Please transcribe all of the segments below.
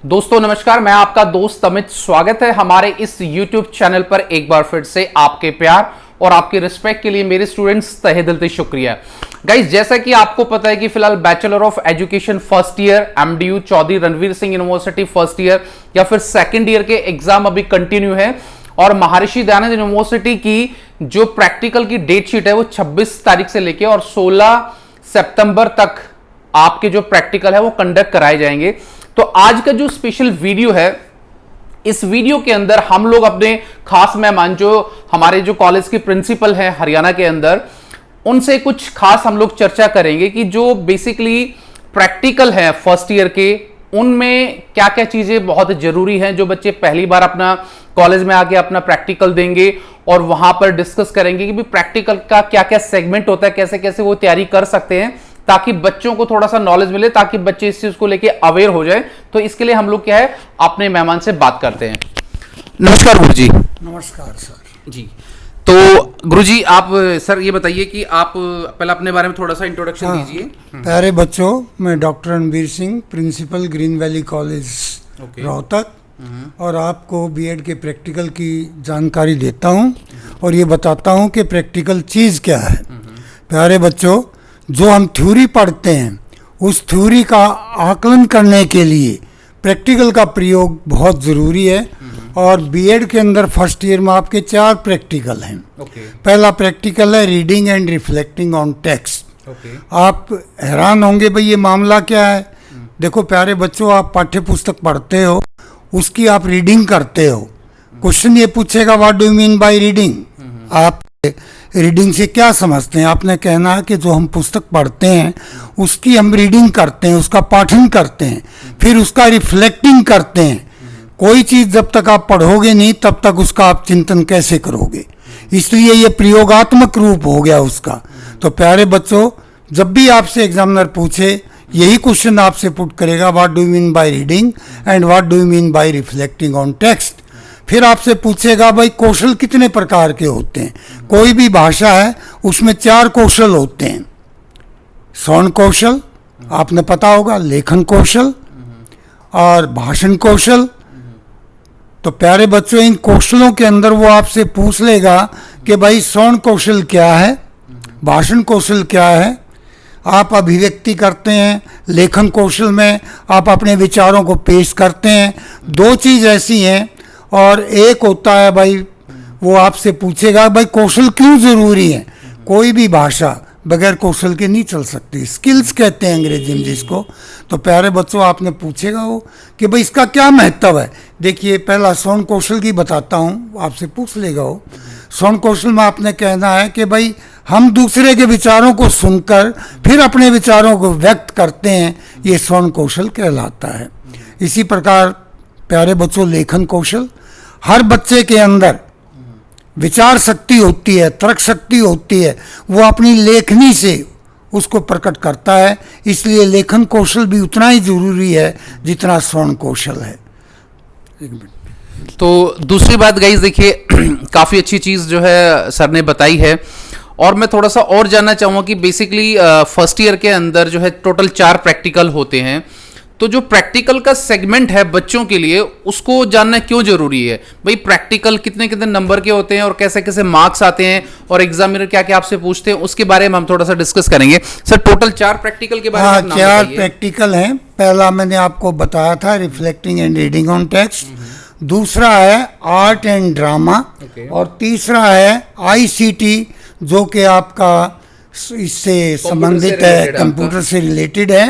दोस्तों नमस्कार, मैं आपका दोस्त अमित। स्वागत है हमारे इस YouTube चैनल पर। एक बार फिर से आपके प्यार और आपके रिस्पेक्ट के लिए मेरे स्टूडेंट्स तहे दिल से शुक्रिया। गाइस, जैसा कि आपको पता है कि फिलहाल bachelor of education first year MDU Chaudhary Ranvir Singh university first year या फिर सेकंड ईयर के एग्जाम अभी कंटिन्यू है और महर्षि दयानंद यूनिवर्सिटी की जो प्रैक्टिकल की डेट शीट है वो 26 तारीख से लेके और 16 सितंबर तक आपके जो प्रैक्टिकल है वो कंडक्ट कराए जाएंगे। तो आज का जो स्पेशल वीडियो है, इस वीडियो के अंदर हम लोग अपने खास मेहमान जो हमारे जो कॉलेज के प्रिंसिपल हैं हरियाणा के अंदर, उनसे कुछ खास हम लोग चर्चा करेंगे कि जो बेसिकली प्रैक्टिकल है फर्स्ट ईयर के, उनमें क्या क्या चीजें बहुत जरूरी हैं। जो बच्चे पहली बार अपना कॉलेज में आके अपना प्रैक्टिकल देंगे और वहां पर डिस्कस करेंगे कि भी प्रैक्टिकल का क्या क्या सेगमेंट होता है, कैसे कैसे वो तैयारी कर सकते हैं, ताकि बच्चों को थोड़ा सा नॉलेज मिले, ताकि बच्चे इस चीज को लेके अवेयर हो जाए। तो इसके लिए हम लोग क्या है अपने मेहमान से बात करते हैं। नमस्कार गुरु जी। नमस्कार सर जी। तो गुरुजी, आप सर ये बताइए कि आप पहले अपने बारे में थोड़ा सा इंट्रोडक्शन दीजिए। प्यारे बच्चों, मैं doctor Ranvir Singh, principal green valley college Rohtak, और आपको बीएड के प्रैक्टिकल की जानकारी देता हूं और ये बताता हूं कि प्रैक्टिकल चीज़ क्या है। प्यारे बच्चों, जो हम थ्योरी पढ़ते हैं उस थ्योरी का आकलन करने के लिए प्रैक्टिकल का प्रयोग बहुत ज़रूरी है। और बीएड के अंदर फर्स्ट ईयर में आपके 4 प्रैक्टिकल हैं। पहला प्रैक्टिकल है reading and reflecting on text. आप हैरान होंगे भाई ये मामला क्या है। देखो प्यारे बच्चों, आप पाठ्य पुस्तक पढ़ते हो, उसकी आप रीडिंग करते हो। क्वेश्चन ये पूछेगा what do you mean by reading. आप रीडिंग से क्या समझते हैं? आपने कहना है कि जो हम पुस्तक पढ़ते हैं उसकी हम रीडिंग करते हैं, उसका पाठन करते हैं, फिर उसका रिफ्लेक्टिंग करते हैं। कोई चीज़ जब तक आप पढ़ोगे नहीं तब तक उसका आप चिंतन कैसे करोगे, इसलिए ये प्रयोगात्मक रूप हो गया उसका। तो प्यारे बच्चों, जब भी आपसे एग्जामिनर पूछे यही क्वेश्चन आपसे पुट करेगा what do you mean by reading and what do you mean by reflecting on text. फिर आपसे पूछेगा भाई कौशल कितने प्रकार के होते हैं। कोई भी भाषा है उसमें 4 कौशल होते हैं। श्रवण कौशल आपने पता होगा, लेखन कौशल और भाषण कौशल। तो प्यारे बच्चों, इन कौशलों के अंदर वो आपसे पूछ लेगा कि भाई श्रवण कौशल क्या है, भाषण कौशल क्या है, आप अभिव्यक्ति करते हैं, लेखन कौशल में आप अपने विचारों को पेश करते हैं। 2 चीज़ ऐसी हैं। और एक होता है भाई, वो आपसे पूछेगा भाई कौशल क्यों ज़रूरी है। कोई भी भाषा बगैर कौशल के नहीं चल सकती, स्किल्स कहते हैं अंग्रेजी में जिसको। तो प्यारे बच्चों, आपने पूछेगा वो कि भाई इसका क्या महत्व है। देखिए, पहला श्रवण कौशल की बताता हूँ, आपसे पूछ लेगा वो। श्रवण कौशल में आपने कहना है कि भाई हम दूसरे के विचारों को सुनकर फिर अपने विचारों को व्यक्त करते हैं, ये श्रवण कौशल कहलाता है। इसी प्रकार प्यारे बच्चों, लेखन कौशल, हर बच्चे के अंदर विचार शक्ति होती है, तर्क शक्ति होती है, वो अपनी लेखनी से उसको प्रकट करता है। इसलिए लेखन कौशल भी उतना ही जरूरी है जितना श्रवण कौशल है। एक मिनट। तो दूसरी बात गाइस, देखिए काफी अच्छी चीज जो है सर ने बताई है और मैं थोड़ा सा और जानना चाहूंगा कि बेसिकली फर्स्ट ईयर के अंदर जो है टोटल 4 प्रैक्टिकल होते हैं। तो जो प्रैक्टिकल का सेगमेंट है बच्चों के लिए, उसको जानना क्यों जरूरी है भाई? प्रैक्टिकल कितने कितने नंबर के होते हैं और कैसे कैसे मार्क्स आते हैं और एग्जामिनर क्या क्या आपसे पूछते हैं, उसके बारे में हम थोड़ा सा डिस्कस करेंगे। सर, टोटल 4 प्रैक्टिकल के बारे में 4 प्रैक्टिकल हैं। पहला मैंने आपको बताया था reflecting and reading on text, दूसरा है आर्ट एंड ड्रामा, और तीसरा है ICT जो कि आपका इससे संबंधित है, कंप्यूटर से रिलेटेड है,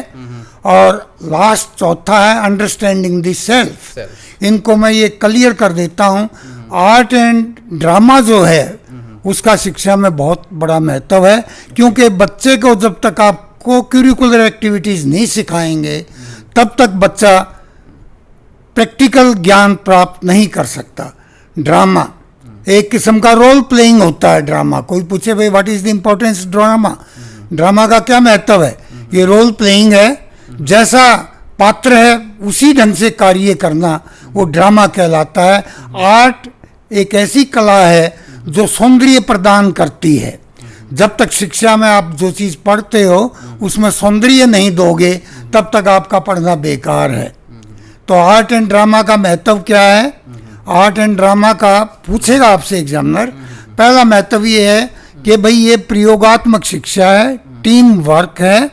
और लास्ट चौथा है अंडरस्टैंडिंग द सेल्फ। इनको मैं ये क्लियर कर देता हूँ। आर्ट एंड ड्रामा जो है उसका शिक्षा में बहुत बड़ा महत्व है, क्योंकि बच्चे को जब तक आपको करिकुलर एक्टिविटीज़ नहीं सिखाएंगे तब तक बच्चा प्रैक्टिकल ज्ञान प्राप्त नहीं कर सकता। ड्रामा एक किस्म का रोल प्लेइंग होता है। ड्रामा, कोई पूछे भाई what is the importance drama, drama का क्या महत्व है? ये रोल प्लेइंग है। जैसा पात्र है उसी ढंग से कार्य करना वो ड्रामा कहलाता है। आर्ट एक ऐसी कला है जो सौंदर्य प्रदान करती है। जब तक शिक्षा में आप जो चीज़ पढ़ते हो उसमें सौंदर्य नहीं दोगे तब तक आपका पढ़ना बेकार है। तो आर्ट एंड ड्रामा का महत्व क्या है? आर्ट एंड ड्रामा का पूछेगा आपसे एग्जामिनर। पहला महत्व ये है कि भाई ये प्रयोगात्मक शिक्षा है, टीम वर्क है,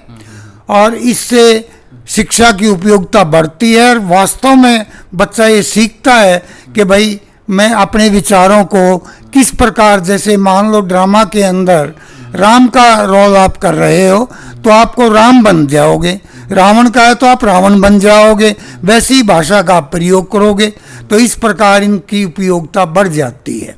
और इससे शिक्षा की उपयोगिता बढ़ती है और वास्तव में बच्चा ये सीखता है कि भाई मैं अपने विचारों को किस प्रकार, जैसे मान लो ड्रामा के अंदर राम का रोल आप कर रहे हो तो आपको राम बन जाओगे, रावण का है तो आप रावण बन जाओगे, वैसी भाषा का आप प्रयोग करोगे, तो इस प्रकार इनकी उपयोगिता बढ़ जाती है।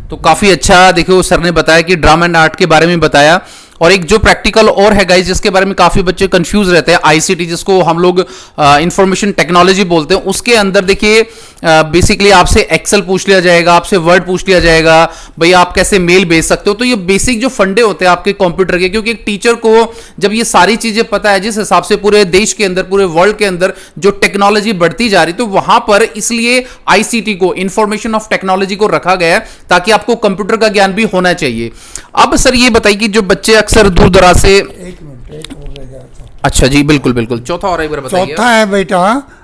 तो काफी अच्छा देखिए सर ने बताया कि ड्रामा एंड आर्ट के बारे में बताया। और एक जो प्रैक्टिकल और है गाइस जिसके बारे में काफी बच्चे कंफ्यूज रहते हैं, आईसीटी जिसको हम लोग इंफॉर्मेशन टेक्नोलॉजी बोलते हैं, उसके अंदर देखिए बेसिकली आपसे एक्सेल पूछ लिया जाएगा, आपसे वर्ड पूछ लिया जाएगा, भाई आप कैसे मेल भेज सकते हो। तो ये बेसिक जो फंडे होते हैं आपके कंप्यूटर के, क्योंकि एक टीचर को जब ये सारी चीजें पता है, जिस हिसाब से पूरे देश के अंदर, पूरे वर्ल्ड के अंदर जो टेक्नोलॉजी बढ़ती जा रही, तो वहां पर इसलिए आईसीटी को, इंफॉर्मेशन ऑफ टेक्नोलॉजी को रखा गया है ताकि आपको कंप्यूटर का ज्ञान भी होना चाहिए। अब सर ये बताइए कि जो बच्चे अक्सर दूर दराज से, एक मिनट और रह गया था। अच्छा जी बिल्कुल बिल्कुल, चौथा और एक बार बताइए। चौथा है बेटा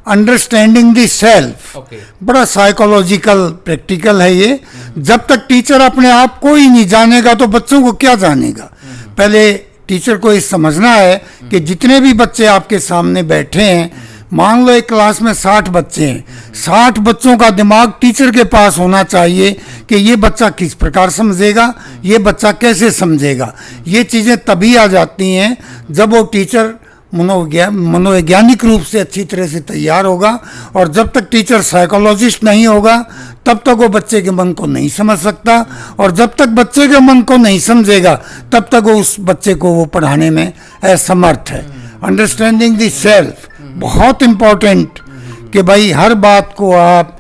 अंडरस्टैंडिंग द सेल्फ। ओके। बड़ा साइकोलॉजिकल प्रैक्टिकल है ये। जब तक टीचर अपने आप को ही नहीं जानेगा तो बच्चों को क्या जानेगा। पहले टीचर को ये समझना है कि जितने भी बच्चे आपके सामने बैठे हैं, मान लो एक क्लास में 60 बच्चे हैं, 60 बच्चों का दिमाग टीचर के पास होना चाहिए कि ये बच्चा किस प्रकार समझेगा, ये बच्चा कैसे समझेगा। ये चीज़ें तभी आ जाती हैं जब वो टीचर मनोवैज्ञानिक रूप से अच्छी तरह से तैयार होगा, और जब तक टीचर साइकोलॉजिस्ट नहीं होगा तब तक वो बच्चे के मन को नहीं समझ सकता, और जब तक बच्चे के मन को नहीं समझेगा तब तक वो उस बच्चे को वो पढ़ाने में असमर्थ है। अंडरस्टैंडिंग द सेल्फ बहुत इम्पोर्टेंट, कि भाई हर बात को आप,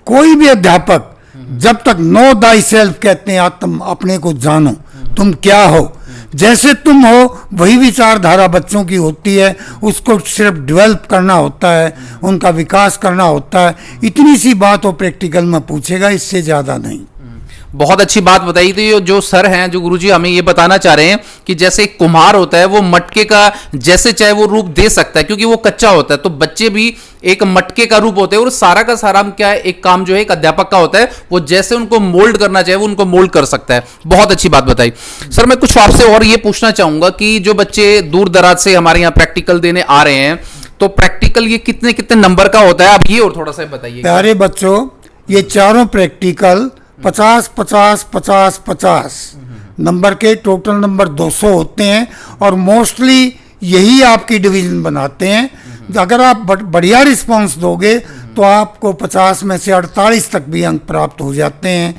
कोई भी अध्यापक जब तक नो दाई सेल्फ कहते हैं, तुम अपने को जानो, तुम क्या हो, जैसे तुम हो वही विचारधारा बच्चों की होती है, उसको सिर्फ डेवलप करना होता है, उनका विकास करना होता है। इतनी सी बात वो प्रैक्टिकल में पूछेगा, इससे ज़्यादा नहीं। बहुत अच्छी बात बताई। तो ये जो सर हैं, जो गुरुजी हमें ये बताना चाह रहे हैं कि जैसे एक कुम्हार होता है, वो मटके का जैसे चाहे वो रूप दे सकता है क्योंकि वो कच्चा होता है, तो बच्चे भी एक मटके का रूप होते हैं, और सारा का सारा क्या है, एक काम जो है एक अध्यापक का होता है, वो जैसे उनको मोल्ड करना चाहे वो उनको मोल्ड कर सकता है। बहुत अच्छी बात बताई सर। मैं कुछ आपसे और ये पूछना चाहूंगा कि जो बच्चे दूर दराज से हमारे यहाँ प्रैक्टिकल देने आ रहे हैं, तो प्रैक्टिकल ये कितने कितने नंबर का होता है, आप ये और थोड़ा सा बताइए। प्यारे बच्चों, ये चारों प्रैक्टिकल 50 50 50 50 नंबर के, टोटल नंबर 200 होते हैं, और मोस्टली यही आपकी डिवीजन बनाते हैं। अगर आप बढ़िया रिस्पांस दोगे तो आपको 50 में से 48 तक भी अंक प्राप्त हो जाते हैं।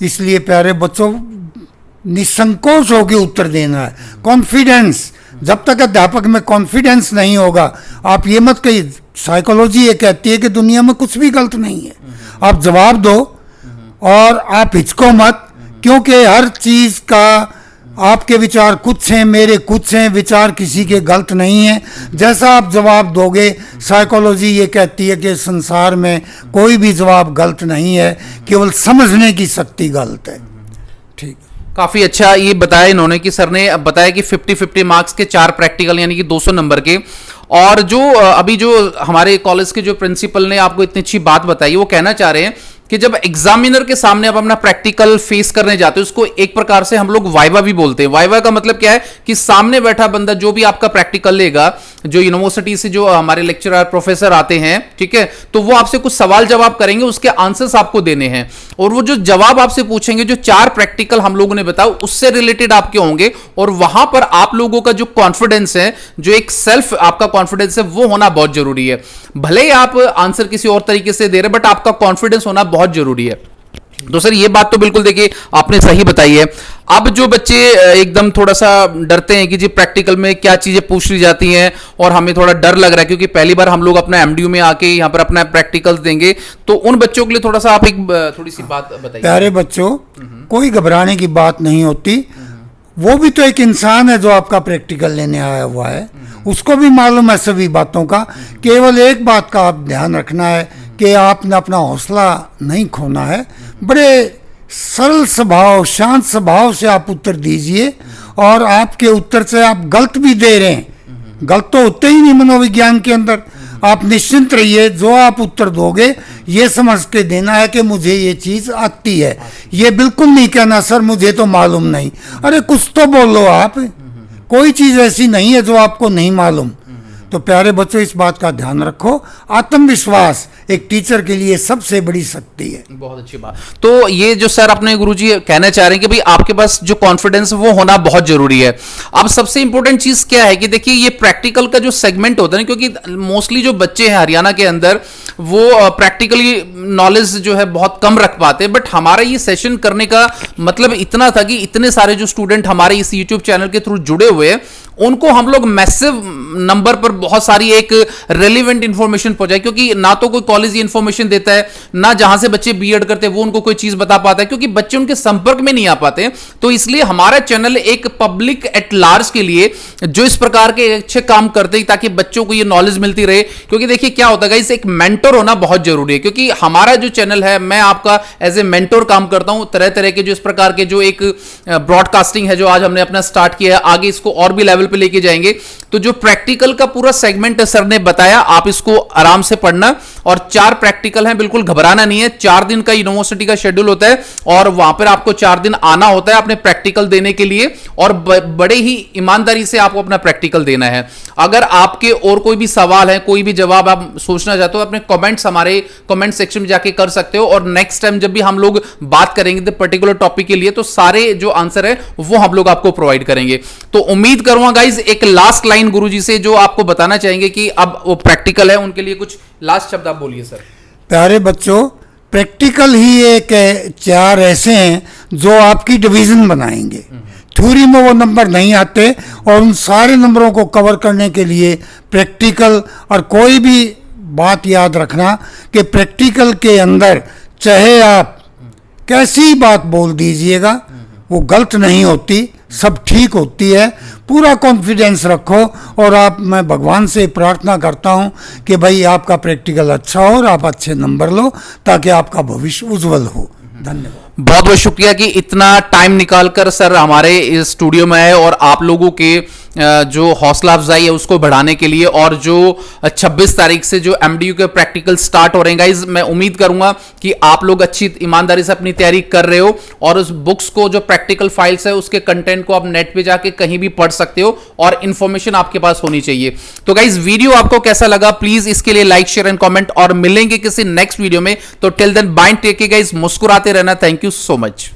इसलिए प्यारे बच्चों, निसंकोच होकर उत्तर देना है, कॉन्फिडेंस। जब तक अध्यापक में कॉन्फिडेंस नहीं होगा, आप ये मत कहिए, साइकोलॉजी ये कहती है कि दुनिया में कुछ भी गलत नहीं है, आप जवाब दो और आप हिचको मत, क्योंकि हर चीज़ का आपके विचार कुछ हैं, मेरे कुछ हैं, विचार किसी के गलत नहीं हैं। जैसा आप जवाब दोगे, साइकोलॉजी ये कहती है कि संसार में कोई भी जवाब गलत नहीं है, केवल समझने की शक्ति गलत है। ठीक, काफी अच्छा ये बताया इन्होंने कि सर ने बताया कि 50-50 मार्क्स के 4 प्रैक्टिकल यानी कि 200 नंबर के। और जो अभी जो हमारे कॉलेज के जो प्रिंसिपल ने आपको इतनी अच्छी बात बताई, वो कहना चाह रहे हैं कि जब एग्जामिनर के सामने आप अपना प्रैक्टिकल फेस करने जाते हो, उसको एक प्रकार से हम लोग वाइवा भी बोलते हैं। वाइवा का मतलब क्या है कि सामने बैठा बंदा जो भी आपका प्रैक्टिकल लेगा, जो यूनिवर्सिटी से जो हमारे लेक्चरर प्रोफेसर आते हैं, ठीक है, तो वो आपसे कुछ सवाल जवाब करेंगे, उसके आंसर्स आपको देने हैं, और वो जो जवाब आपसे पूछेंगे, जो 4 प्रैक्टिकल हम लोगों ने बताया उससे रिलेटेड आपके होंगे, और वहां पर आप लोगों का जो कॉन्फिडेंस है, जो एक सेल्फ आपका कॉन्फिडेंस है, वो होना बहुत जरूरी है। भले ही आप आंसर किसी और तरीके से दे रहे, बट आपका कॉन्फिडेंस होना बहुत जरूरी है। तो सर ये बात तो बिल्कुल देखिए आपने सही बताई है। अब जो बच्चे एकदम थोड़ा सा डरते हैं कि जी प्रैक्टिकल में क्या चीजें पूछ ली जाती हैं और hमें थोड़ा डर लग रहा है क्योंकि पहली बार हम लोग अपना एमडीयू में आके यहाँ पर अपना प्रैक्टिकल देंगे, तो उन बच्चों के लिए थोड़ा सा आप एक थोड़ी सी बात बताइए। प्यारे बच्चों, कोई घबराने की बात नहीं होती। वो भी तो एक इंसान है जो आपका प्रैक्टिकल लेने आया हुआ है, उसको भी मालूम है सभी बातों का। केवल एक बात का आप ध्यान रखना है कि आपने अपना हौसला नहीं खोना है। बड़े सरल स्वभाव, शांत स्वभाव से आप उत्तर दीजिए, और आपके उत्तर से आप गलत भी दे रहे हैं, गलत तो होते ही नहीं मनोविज्ञान के अंदर। आप निश्चिंत रहिए, जो आप उत्तर दोगे ये समझ के देना है कि मुझे ये चीज आती है। ये बिल्कुल नहीं कहना सर मुझे तो मालूम नहीं। अरे कुछ तो बोलो आप, कोई चीज ऐसी नहीं है जो आपको नहीं मालूम। तो प्यारे बच्चों, इस बात का ध्यान रखो। आत्मविश्वास एक टीचर के लिए सबसे बड़ी शक्ति है। बहुत अच्छी बात। तो ये जो सर अपने गुरुजी कहना चाह रहे हैं कि भाई आपके पास जो कॉन्फिडेंस वो होना बहुत जरूरी है। अब सबसे इंपॉर्टेंट चीज क्या है कि देखिए ये प्रैक्टिकल का जो सेगमेंट होता है ना, क्योंकि मोस्टली जो बच्चे हैं हरियाणा के अंदर वो प्रैक्टिकली नॉलेज जो है बहुत कम रख पाते हैं। बट हमारा ये सेशन करने का मतलब इतना था कि इतने सारे जो स्टूडेंट हमारे इस यूट्यूब चैनल के थ्रू जुड़े हुए हैं उनको हम लोग मैसिव नंबर पर बहुत सारी एक रेलिवेंट इंफॉर्मेशन पहुंचाए, क्योंकि ना तो कोई कॉलेज ये इंफॉर्मेशन देता है, ना जहां से बच्चे बीएड करते हैं वो उनको कोई चीज बता पाता है, क्योंकि बच्चे उनके संपर्क में नहीं आ पाते। तो इसलिए हमारा चैनल एक पब्लिक एट लार्ज के लिए जो इस प्रकार के अच्छे काम करते हैं ताकि बच्चों को ये नॉलेज मिलती रहे। क्योंकि देखिए क्या होता है, एक मेंटर होना बहुत जरूरी है, क्योंकि हमारा जो चैनल है मैं आपका एज ए मेंटर काम करता हूं। तरह तरह के जो इस प्रकार के जो एक ब्रॉडकास्टिंग है जो आज हमने अपना स्टार्ट किया है, आगे इसको और भी लेवल पे लेके जाएंगे। तो जो प्रैक्टिकल का पूरा सेगमेंट सर ने बताया, आप इसको आराम से पढ़ना। और 4 प्रैक्टिकल हैं, बिल्कुल घबराना नहीं है। 4 दिन का यूनिवर्सिटी का शेड्यूल होता है और वहां पर आपको 4 दिन आना होता है अपने प्रैक्टिकल देने के लिए, और बड़े ही ईमानदारी से आपको अपना प्रैक्टिकल देना है। अगर आपके और कोई भी सवाल है, कोई भी जवाब आप सोचना चाहते हो, अपने कमेंट्स हमारे कमेंट सेक्शन में जाके कर सकते हो। और नेक्स्ट टाइम जब भी हम लोग बात करेंगे पर्टिकुलर टॉपिक के लिए, तो सारे जो आंसर है वो हम लोग आपको प्रोवाइड करेंगे। तो उम्मीद करूंगा गाइज एक लास्ट लाइन गुरुजी से जो आपको बताना चाहेंगे कि अब वो प्रैक्टिकल है उनके लिए कुछ लास्ट शब्द आप बोलिए सर। प्यारे बच्चों, प्रैक्टिकल ही एक 4 ऐसे हैं जो आपकी डिवीजन बनाएंगे। थ्योरी में वो नंबर नहीं आते, और उन सारे नंबरों को कवर करने के लिए प्रैक्टिकल, और कोई भी बात याद रखना कि प्रैक्टिकल के अंदर चाहे आप कैसी बात बोल दीजिएगा वो गलत नहीं होती, सब ठीक होती है। पूरा कॉन्फिडेंस रखो, और मैं भगवान से प्रार्थना करता हूँ कि भाई आपका प्रैक्टिकल अच्छा हो और आप अच्छे नंबर लो, ताकि आपका भविष्य उज्जवल हो। धन्यवाद। बहुत बहुत शुक्रिया कि इतना टाइम निकालकर सर हमारे इस स्टूडियो में आए और आप लोगों के जो हौसला अफजाई है उसको बढ़ाने के लिए, और जो 26 तारीख से जो एमडीयू के प्रैक्टिकल स्टार्ट हो रहे हैं गाइज, मैं उम्मीद करूंगा कि आप लोग अच्छी ईमानदारी से अपनी तैयारी कर रहे हो, और उस बुक्स को जो प्रैक्टिकल फाइल्स है उसके कंटेंट को आप नेट पे जाके कहीं भी पढ़ सकते हो, और इंफॉर्मेशन आपके पास होनी चाहिए। तो गाइज वीडियो आपको कैसा लगा प्लीज इसके लिए लाइक शेयर एंड कॉमेंट, और मिलेंगे किसी नेक्स्ट वीडियो में। तो till then bye, take care guys, मुस्कुराते रहना। Thank you so much.